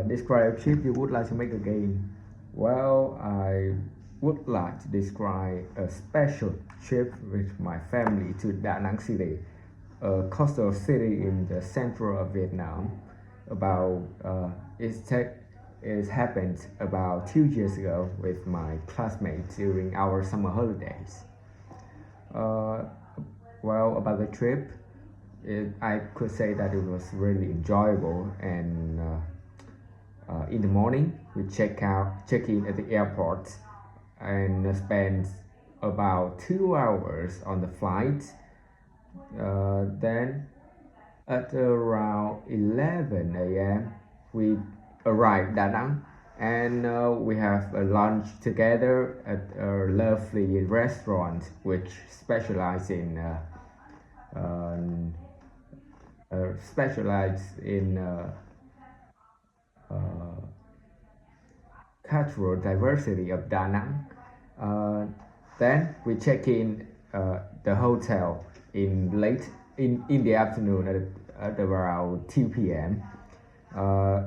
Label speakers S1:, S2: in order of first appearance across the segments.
S1: describe a trip you would like to make again. Well, I would like to describe a special trip with my family to Da Nang City, a coastal city in the central of Vietnam. About it happened about 2 years ago with my classmates during our summer holidays. Uh, well, about the trip, I could say that it was really enjoyable and in the morning we check in at the airport and spend about 2 hours on the flight. Then at around 11 a.m. we arrived Da Nang and we have a lunch together at a lovely restaurant which specializes in uh, cultural diversity of Da Nang. Then we check in the hotel in the afternoon at around 2 p.m.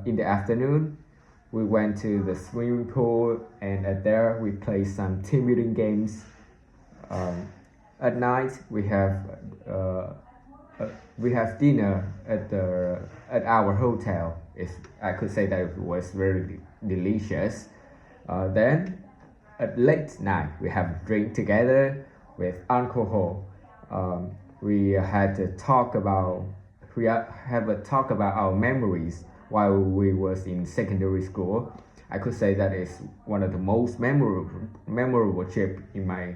S1: In the afternoon, we went to the swimming pool and at there we played some team building games. At night uh, we have dinner at our hotel. I could say that it was very delicious. Then at late night we have a drink together with alcohol. We had to talk about have a talk about our memories while we was in secondary school. I could say that is one of the most memorable trip in my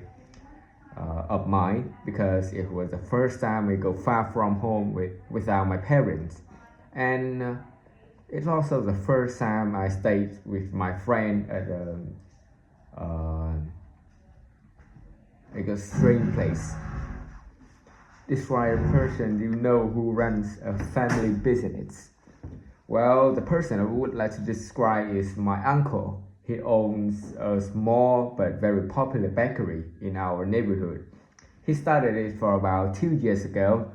S1: of mine because it was the first time we go far from home without my parents, and it's also the first time I stayed with my friend at uh, like a strange place. Describe a person you know who runs a family business. Well, the person I would like to describe is my uncle. He owns a small but very popular bakery in our neighborhood. He started it for about 2 years ago.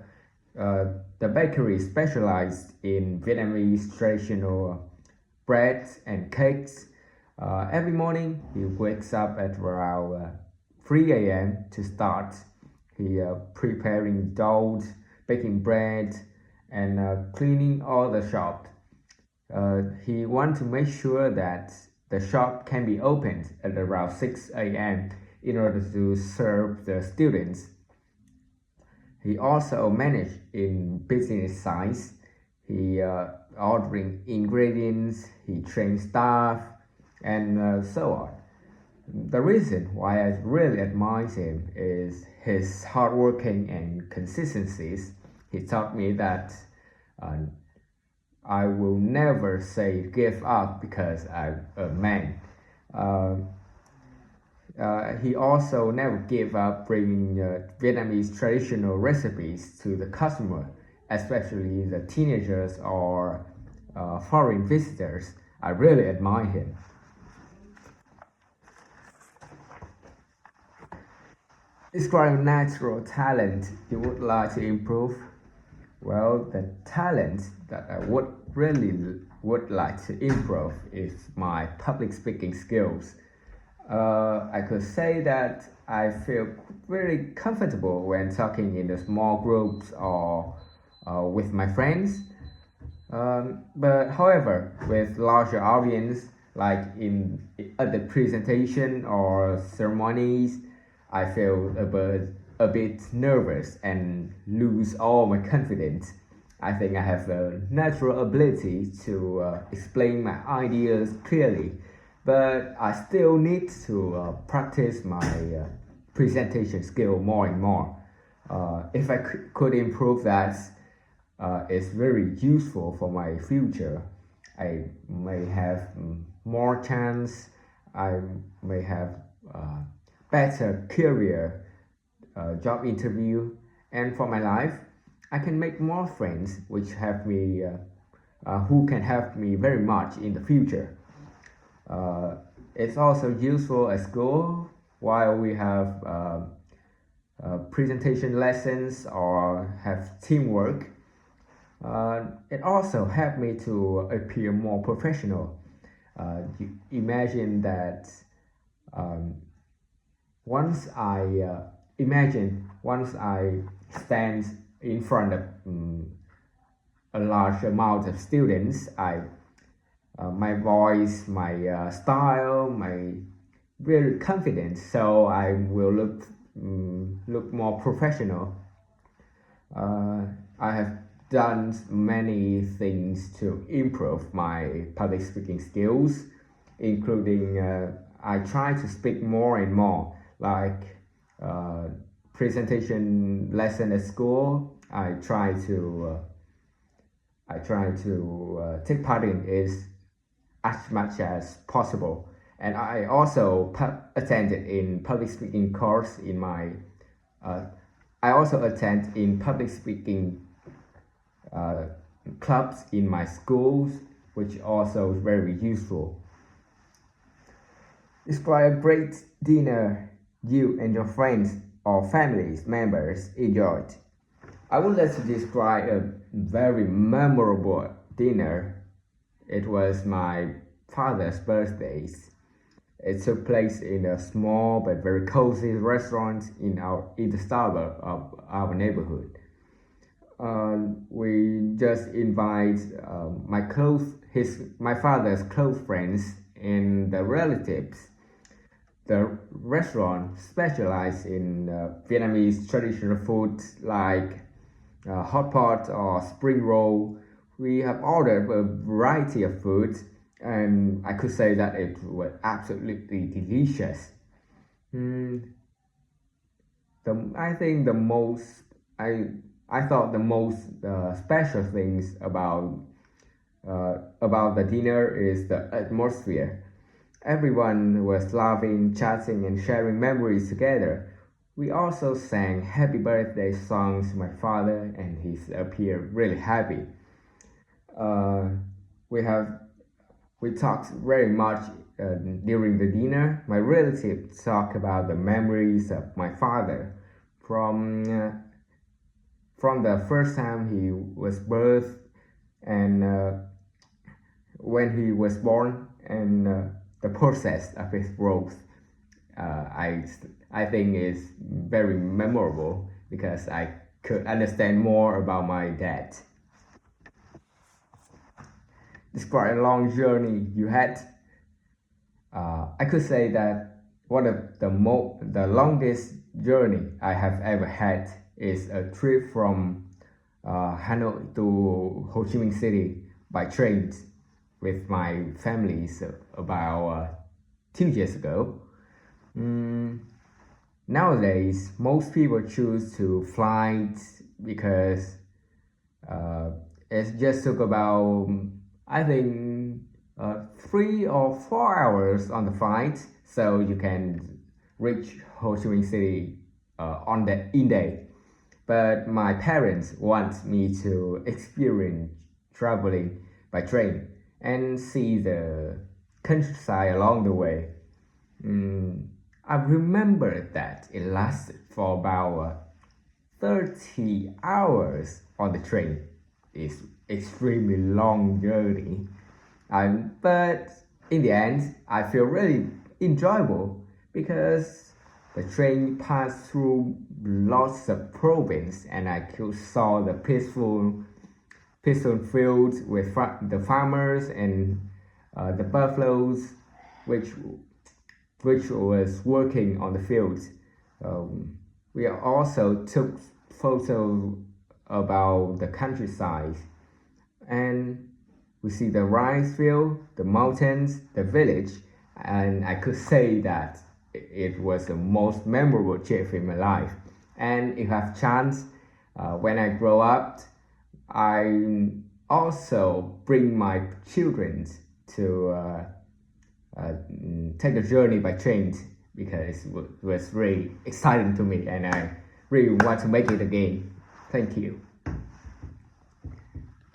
S1: The bakery specialized in Vietnamese traditional breads and cakes. Every morning, he wakes up at around 3 a.m. to start. He preparing dough, baking bread, and cleaning all the shop. He wants to make sure that the shop can be opened at around 6 a.m. in order to serve the students. He also managed in business size. He ordering ingredients, he trains staff, and so on. The reason why I really admire him is his hardworking and consistencies. He taught me that I will never say give up because I'm a man. He also never gave up bringing Vietnamese traditional recipes to the customer, especially the teenagers or foreign visitors. I really admire him. Describe natural talent you would like to improve. Well, the talent that I would like to improve is my public speaking skills. I could say that I feel very comfortable when talking in the small groups or with my friends. But however, with larger audience, like in at the presentation or ceremonies, I feel a bit nervous and lose all my confidence. I think I have a natural ability to explain my ideas clearly, but I still need to practice my presentation skill more and more. If I could improve that, it's very useful for my future. I may have more chance. I may have better career job interview, and for my life I can make more friends which have me who can help me very much in the future. It's also useful at school while we have presentation lessons or have teamwork. It also helped me to appear more professional. You imagine that um, once I once I stand in front of a large amount of students, my voice, my style, my really confidence, so I will look more professional. I have done many things to improve my public speaking skills, including I try to speak more and more, like presentation lesson at school. I try to take part in it as much as possible, and I also attended in public speaking course in my. I also attend in public speaking clubs in my schools, which also is very useful. Describe a great dinner you and your friends or family members enjoyed. I would like to describe a very memorable dinner. It was my father's birthday. It took place in a small but very cozy restaurant in the suburb of our neighborhood. We just invite my father's close friends and the relatives. The restaurant specializes in Vietnamese traditional foods like hot pot or spring roll. We have ordered a variety of foods, and I could say that it was absolutely delicious. I think I thought the most special things about the dinner is the atmosphere. Everyone was laughing, chatting, and sharing memories together. We also sang happy birthday songs to my father, and he appeared really happy. Uh, we have we talked very much during the dinner. My relatives talked about the memories of my father from from the first time he was birthed and when he was born and the process of his growth. I think is very memorable because I could understand more about my dad. Describe a long journey you had. I could say that one of the longest journey I have ever had is a trip from Hanoi to Ho Chi Minh City by train with my family about 2 years ago. Nowadays, most people choose to fly because it just took about I think 3 or 4 hours on the flight, so you can reach Ho Chi Minh City on the in day. But my parents want me to experience traveling by train and see the countryside along the way. I remember that it lasted for about 30 hours on the train. It's extremely long journey. But in the end, I feel really enjoyable because the train passed through lots of province and I could saw the peaceful fields with the farmers and the buffaloes, which was working on the fields. We also took photos about the countryside, and we see the rice field, the mountains, the village, and I could say that it was the most memorable trip in my life. And if I have chance, when I grow up, I also bring my children to take a journey by train because it was really exciting to me and I really want to make it again. Thank you.